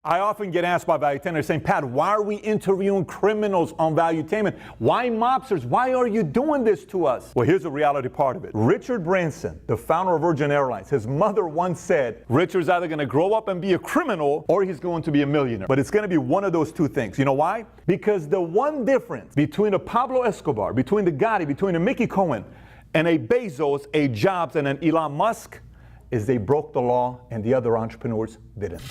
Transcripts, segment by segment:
I often get asked by Valuetainers saying, Pat, why are we interviewing criminals on Valuetainment? Why mobsters? Why are you doing this to us? Well, here's the reality part of it. Richard Branson, the founder of Virgin Airlines, his mother once said, Richard's either going to grow up and be a criminal or he's going to be a millionaire. But it's going to be one of those two things. You know why? Because the one difference between a Pablo Escobar, between the Gotti, between a Mickey Cohen, and a Bezos, a Jobs, and an Elon Musk is they broke the law and the other entrepreneurs didn't.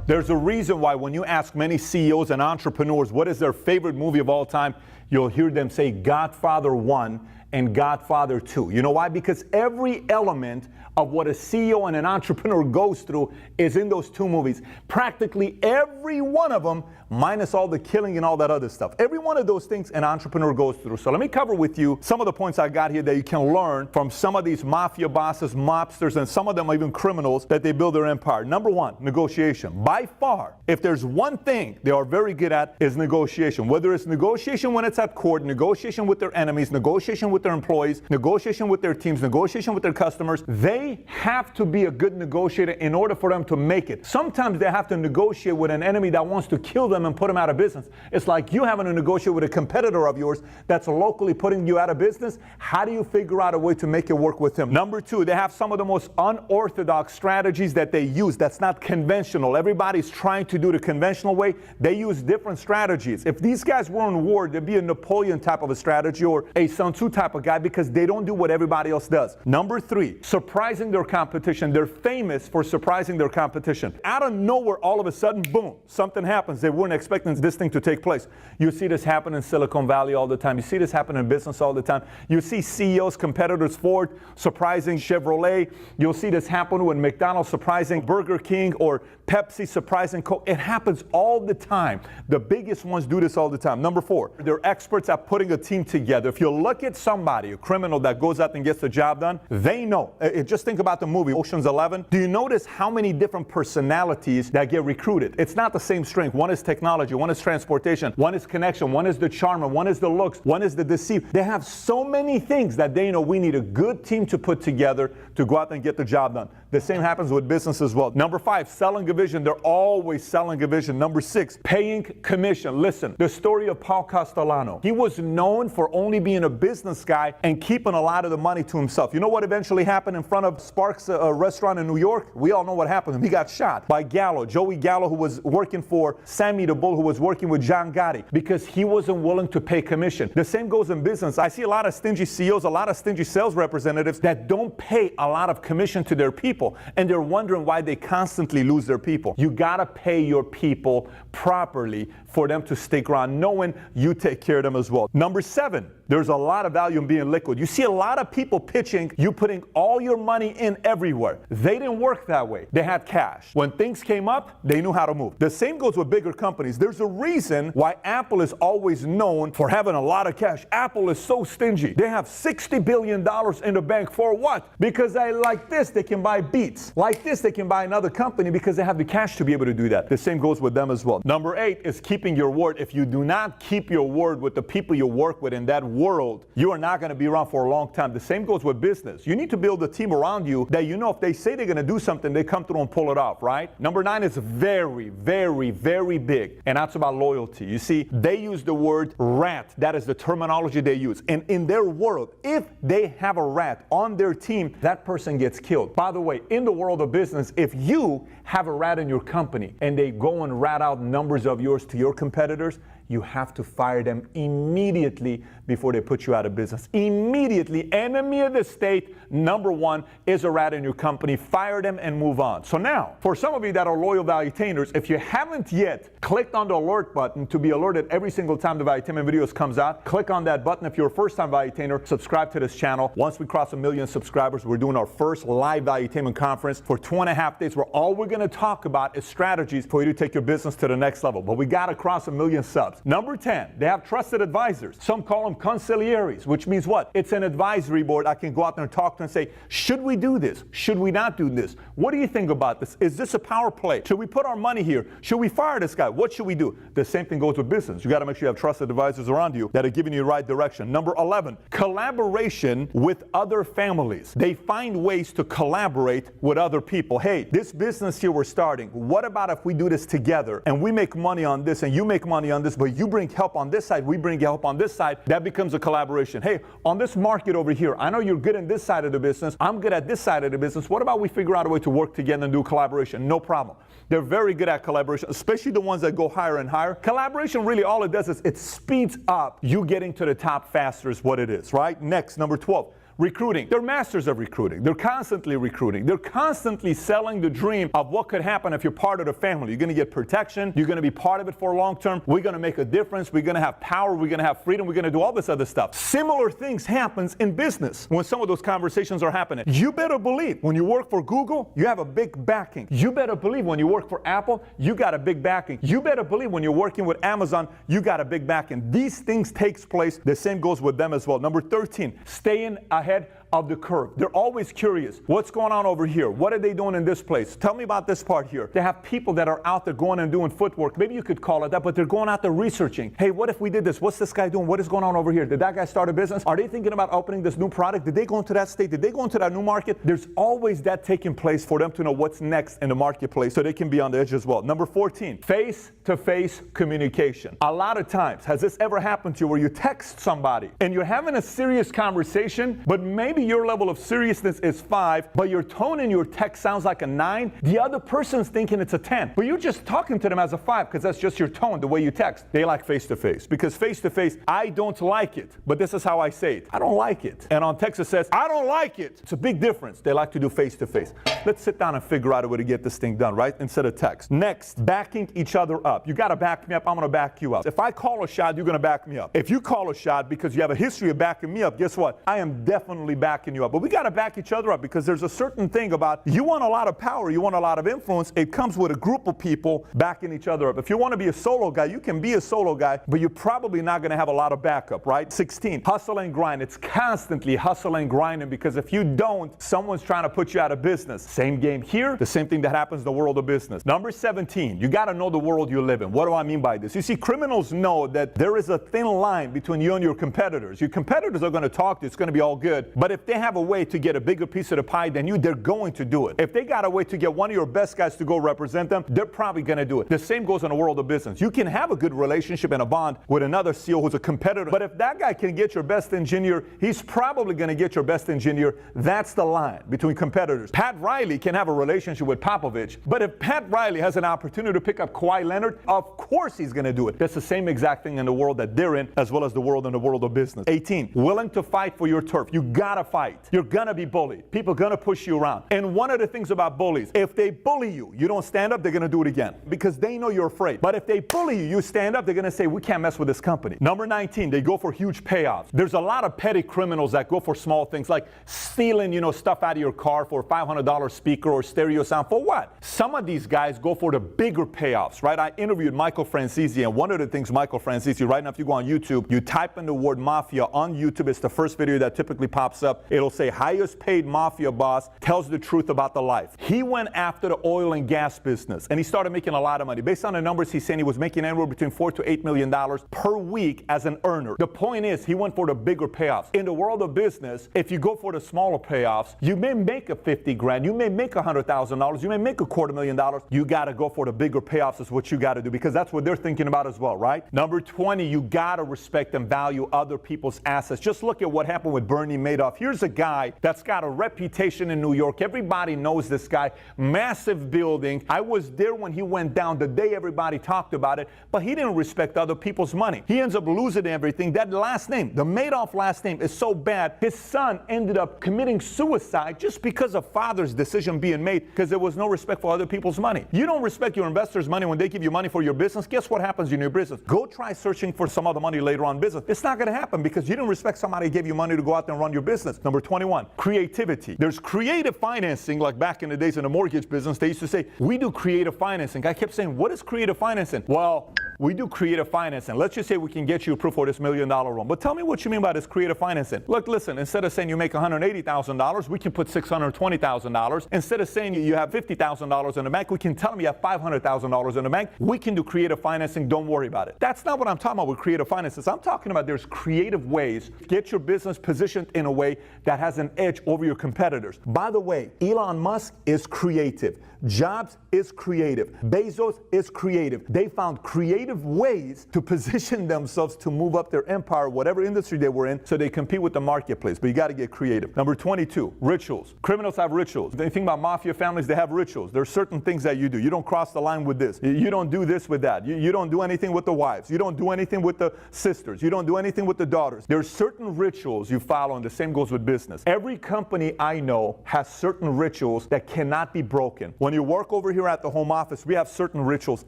There's a reason why when you ask many CEOs and entrepreneurs what is their favorite movie of all time, you'll hear them say Godfather 1 and Godfather 2. You know why? Because every element of what a CEO and an entrepreneur goes through is in those two movies. Practically every one of them, minus all the killing and all that other stuff. Every one of those things an entrepreneur goes through. So let me cover with you some of the points I got here that you can learn from some of these mafia bosses, mobsters, and some of them are even criminals that they build their empire. Number one, negotiation. By far, if there's one thing they are very good at is negotiation. Whether it's negotiation when it's at court, negotiation with their enemies, negotiation with their employees, negotiation with their teams, negotiation with their customers, they have to be a good negotiator in order for them to make it. Sometimes they have to negotiate with an enemy that wants to kill them and put them out of business. It's like you having to negotiate with a competitor of yours that's locally putting you out of business. How do you figure out a way to make it work with him? Number two, they have some of the most unorthodox strategies that they use that's not conventional. Everybody's trying to do the conventional way. They use different strategies. If these guys were in war, there'd be a Napoleon type of a strategy or a Sun Tzu type of guy because they don't do what everybody else does. Number three, surprising their competition. They're famous for surprising their competition. Out of nowhere, all of a sudden, boom, something happens. They weren't expecting this thing to take place. You see this happen in Silicon Valley all the time. You see this happen in business all the time. You see CEOs, competitors, Ford surprising Chevrolet. You'll see this happen when McDonald's surprising Burger King or Pepsi surprising Coke. It happens all the time. The biggest ones do this all the time. Number four, they're experts at putting a team together. If you look at somebody, a criminal that goes out and gets the job done, they know. Just think about the movie Ocean's 11. Do you notice how many different personalities that get recruited? It's not the same strength. One is technology, one is transportation, one is connection, one is the charmer, one is the looks, one is the deceit. They have so many things that they know we need a good team to put together to go out and get the job done. The same happens with business as well. Number five, selling a vision. They're always selling a vision. Number six, paying commission. Listen, the story of Paul Castellano. He was known for only being a business guy and keeping a lot of the money to himself. You know what eventually happened in front of Sparks' restaurant in New York? We all know what happened. He got shot by Gallo, Joey Gallo, who was working for Sammy the Bull, who was working with John Gotti, because he wasn't willing to pay commission. The same goes in business. I see a lot of stingy CEOs, a lot of stingy sales representatives that don't pay a lot of commission to their people, and they're wondering why they constantly lose their people. You gotta pay your people properly for them to stick around, knowing you take care of them as well. Number seven, there's a lot of value in being liquid. You see a lot of people pitching you putting all your money in everywhere. They didn't work that way. They had cash. When things came up, they knew how to move. The same goes with bigger companies. There's a reason why Apple is always known for having a lot of cash. Apple is so stingy. They have $60 billion in the bank for what? Because like this, they can buy Beats. Like this, they can buy another company because they have the cash to be able to do that. The same goes with them as well. Number eight is keeping your word. If you do not keep your word with the people you work with in that world, you are not going to be around for a long time. The same goes with business. You need to build a team around you that you know if they say they're going to do something, they come through and pull it off, right? Number nine is very, very, very big, and that's about loyalty. You see, they use the word rat. That is the terminology they use. And in their world, if they have a rat on their team, that person gets killed. By the way, in the world of business, if you have a rat in your company and they go and rat out numbers of yours to your competitors, you have to fire them immediately before they put you out of business. Immediately. Enemy of the state, number one, is a rat in your company. Fire them and move on. So now, for some of you that are loyal Valuetainers, if you haven't yet clicked on the alert button to be alerted every single time the Valuetainment videos comes out, click on that button. If you're a first-time Valuetainer, subscribe to this channel. Once we cross 1 million subscribers, we're doing our first live Valuetainment conference for 2.5 days where all we're going to talk about is strategies for you to take your business to the next level. But we got to cross 1 million subs. jobs. Number 10, they have trusted advisors. Some call them consiglieres, which means what? It's an advisory board. I can go out there and talk to and say, should we do this? Should we not do this? What do you think about this? Is this a power play? Should we put our money here? Should we fire this guy? What should we do? The same thing goes with business. You got to make sure you have trusted advisors around you that are giving you the right direction. Number 11, collaboration with other families. They find ways to collaborate with other people. Hey, this business here we're starting, what about if we do this together and we make money on this and you make money on this, but you bring help on this side, we bring help on this side? That becomes a collaboration. Hey, on this market over here, I know you're good in this side of the business, I'm good at this side of the business. What about we figure out a way to work together and do collaboration? No problem. They're very good at collaboration, especially the ones that go higher and higher. Collaboration, really all it does is it speeds up you getting to the top faster is what it is, right? Next, number 12. Recruiting. They're masters of recruiting. They're constantly recruiting. They're constantly selling the dream of what could happen if you're part of the family. You're going to get protection. You're going to be part of it for long term. We're going to make a difference. We're going to have power. We're going to have freedom. We're going to do all this other stuff. Similar things happens in business when some of those conversations are happening. You better believe when you work for Google, you have a big backing. You better believe when you work for Apple, you got a big backing. You better believe when you're working with Amazon, you got a big backing. These things takes place. The same goes with them as well. Number 13, staying ahead of the curve. They're always curious. What's going on over here? What are they doing in this place? Tell me about this part here. They have people that are out there going and doing footwork. Maybe you could call it that, but they're going out there researching. Hey, what if we did this? What's this guy doing? What is going on over here? Did that guy start a business? Are they thinking about opening this new product? Did they go into that state? Did they go into that new market? There's always that taking place for them to know what's next in the marketplace so they can be on the edge as well. Number 14, face-to-face communication. A lot of times, has this ever happened to you where you text somebody and you're having a serious conversation, but maybe your level of seriousness is 5, but your tone in your text sounds like a 9. The other person's thinking it's a 10, but you're just talking to them as a 5 because that's just your tone, the way you text. They like face-to-face because face-to-face, I don't like it, but this is how I say it. I don't like it. And on text it says, I don't like it. It's a big difference. They like to do face-to-face. Let's sit down and figure out a way to get this thing done, right? Instead of text. Next, backing each other up. You got to back me up. I'm going to back you up. If I call a shot, you're going to back me up. If you call a shot because you have a history of backing me up, guess what? I am definitely backing you up. But we got to back each other up because there's a certain thing about you want a lot of power, you want a lot of influence. It comes with a group of people backing each other up. If you want to be a solo guy, you can be a solo guy, but you're probably not going to have a lot of backup, right? 16, hustle and grind. It's constantly hustle and grinding because if you don't, someone's trying to put you out of business. Same game here, the same thing that happens in the world of business. Number 17, you got to know the world you live in. What do I mean by this? You see, criminals know that there is a thin line between you and your competitors. Your competitors are going to talk to you. It's going to be all good. But if they have a way to get a bigger piece of the pie than you, they're going to do it. If they got a way to get one of your best guys to go represent them, they're probably going to do it. The same goes in the world of business. You can have a good relationship and a bond with another CEO who's a competitor, but if that guy can get your best engineer, he's probably going to get your best engineer. That's the line between competitors. Pat Riley can have a relationship with Popovich, but if Pat Riley has an opportunity to pick up Kawhi Leonard, of course he's going to do it. That's the same exact thing in the world that they're in, as well as the world in the world of business. 18, willing to fight for your turf. You got to fight. You're going to be bullied. People are going to push you around. And one of the things about bullies, if they bully you, you don't stand up, they're going to do it again because they know you're afraid. But if they bully you, you stand up, they're going to say, we can't mess with this company. Number 19, they go for huge payoffs. There's a lot of petty criminals that go for small things like stealing, stuff out of your car for a $500 speaker or stereo sound. For what? Some of these guys go for the bigger payoffs, right? I interviewed Michael Franzese, and one of the things Michael Franzese, right now if you go on YouTube, you type in the word Mafia on YouTube, it's the first video that typically pops up. It'll say highest paid Mafia boss tells the truth about the life. He went after the oil and gas business and he started making a lot of money. Based on the numbers he's saying, he was making anywhere between $4 to $8 million per week as an earner. The point is, he went for the bigger payoffs. In the world of business, if you go for the smaller payoffs, you may make a 50 grand, you may make $100,000, you may make $250,000. You got to go for the bigger payoffs is what you got to do because that's what they're thinking about as well, right? Number 20, you got to respect and value other people's assets. Just look at what happened with Bernie Madoff. Here's a guy that's got a reputation in New York. Everybody knows this guy. Massive building. I was there when he went down the day everybody talked about it, but he didn't respect other people's money. He ends up losing everything. That last name, the Madoff last name, is so bad. His son ended up committing suicide just because of father's decision being made because there was no respect for other people's money. You don't respect your investors' money when they give you money for your business. Guess what happens in your business? Go try searching for some other money later on in business. It's not going to happen because you didn't respect somebody who gave you money to go out there and run your business. Number 21, creativity. There's creative financing, like back in the days in the mortgage business, they used to say, we do creative financing. I kept saying, what is creative financing? Well, We do creative financing. Let's just say we can get you approved for this $1 million loan. But tell me what you mean by this creative financing. Look, listen, instead of saying you make $180,000, we can put $620,000. Instead of saying you have $50,000 in the bank, we can tell them you have $500,000 in the bank. We can do creative financing. Don't worry about it. That's not what I'm talking about with creative finances. I'm talking about there's creative ways to get your business positioned in a way that has an edge over your competitors. By the way, Elon Musk is creative. Jobs is creative. Bezos is creative. They found creative ways to position themselves to move up their empire, whatever industry they were in, so they compete with the marketplace. But you got to get creative. Number 22, rituals. Criminals have rituals. If you think about mafia families, they have rituals. There are certain things that you do. You don't cross the line with this. You don't do this with that. You don't do anything with the wives. You don't do anything with the sisters. You don't do anything with the daughters. There are certain rituals you follow, and the same goes with business. Every company I know has certain rituals that cannot be broken. When you work over here at the home office, we have certain rituals.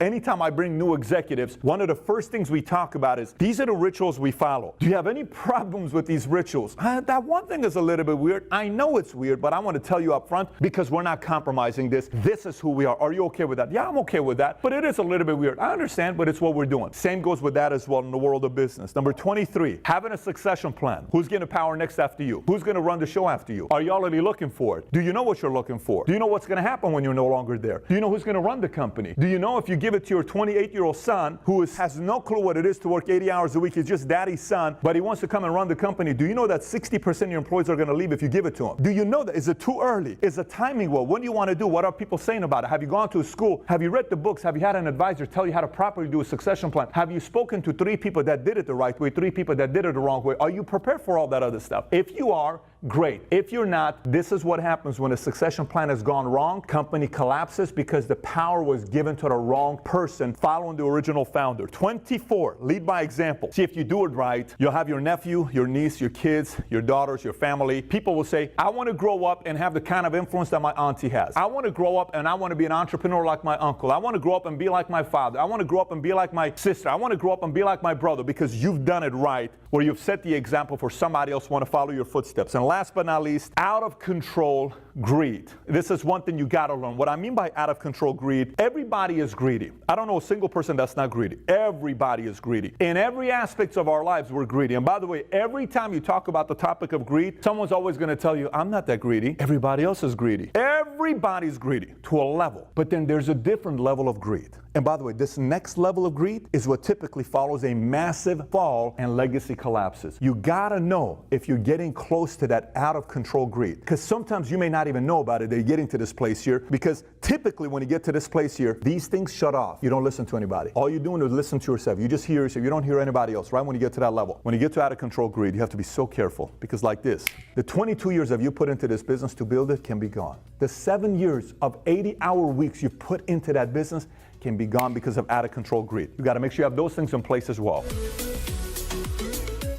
Anytime I bring new executives, one of the first things we talk about is, these are the rituals we follow. Do you have any problems with these rituals? That one thing is a little bit weird. I know it's weird, but I want to tell you up front, because we're not compromising this. This is who we are. Are you okay with that? Yeah, I'm okay with that, but it is a little bit weird. I understand, but it's what we're doing. Same goes with that as well in the world of business. Number 23, having a succession plan. Who's getting power next after you? Who's going to run the show after you? Are you already looking for it? Do you know what you're looking for? Do you know what's going to happen when you're no longer there? Do you know who's going to run the company? Do you know if you give it to your 28-year-old son who has no clue what it is to work 80 hours a week, he's just daddy's son, but he wants to come and run the company, do you know that 60% of your employees are going to leave if you give it to him? Do you know that? Is it too early? Is the timing well? What do you want to do? What are people saying about it? Have you gone to a school? Have you read the books? Have you had an advisor tell you how to properly do a succession plan? Have you spoken to 3 people that did it the right way, 3 people that did it the wrong way? Are you prepared for all that other stuff? If you are, great. If you're not, this is what happens when a succession plan has gone wrong. Company collapses because the power was given to the wrong person following the original founder. 24, lead by example. See, if you do it right, you'll have your nephew, your niece, your kids, your daughters, your family. People will say, I want to grow up and have the kind of influence that my auntie has. I want to grow up and I want to be an entrepreneur like my uncle. I want to grow up and be like my father. I want to grow up and be like my sister. I want to grow up and be like my brother, because you've done it right, where you've set the example for somebody else want to follow your footsteps. And last but not least, out of control greed. This is one thing you got to learn. What I mean by out of control greed, everybody is greedy. I don't know a single person that's not greedy. Everybody is greedy. In every aspect of our lives, we're greedy. And by the way, every time you talk about the topic of greed, someone's always going to tell you, I'm not that greedy. Everybody else is greedy. Everybody's greedy to a level. But then there's a different level of greed. And by the way, this next level of greed is what typically follows a massive fall and legacy collapses. You gotta know if you're getting close to that out of control greed. Because sometimes you may not even know about it, that you're getting to this place here. Because typically when you get to this place here, these things shut off. You don't listen to anybody. All you're doing is listen to yourself. You just hear yourself. You don't hear anybody else, right? When you get to that level. When you get to out of control greed, you have to be so careful. Because like this, the 22 years that you put into this business to build it can be gone. The 7 years of 80-hour weeks you put into that business can be gone because of out of control greed. You got to make sure you have those things in place as well.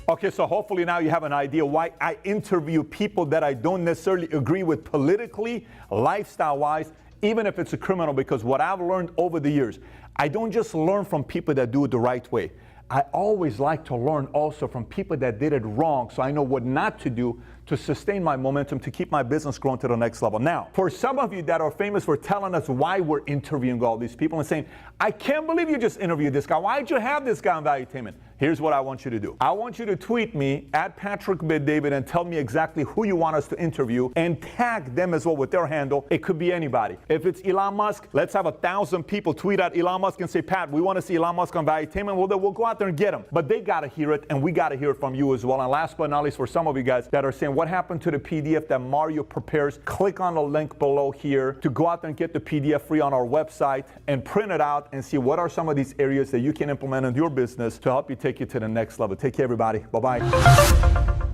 Okay, so hopefully now you have an idea why I interview people that I don't necessarily agree with politically, lifestyle-wise, even if it's a criminal, because what I've learned over the years, I don't just learn from people that do it the right way. I always like to learn also from people that did it wrong, so I know what not to do to sustain my momentum, to keep my business growing to the next level. Now, for some of you that are famous for telling us why we're interviewing all these people and saying, I can't believe you just interviewed this guy. Why'd you have this guy on Valuetainment? Here's what I want you to do. I want you to tweet me at Patrick David and tell me exactly who you want us to interview and tag them as well with their handle. It could be anybody. If it's Elon Musk, let's have 1,000 people tweet at Elon Musk and say, Pat, we want to see Elon Musk on Valuetainment. Well, then we'll go out there and get him. But they got to hear it, and we got to hear it from you as well. And last but not least, for some of you guys that are saying, what happened to the PDF that Mario prepares? Click on the link below here to go out there and get the PDF free on our website and print it out and see what are some of these areas that you can implement in your business to help you take you to the next level. Take care, everybody. Bye-bye.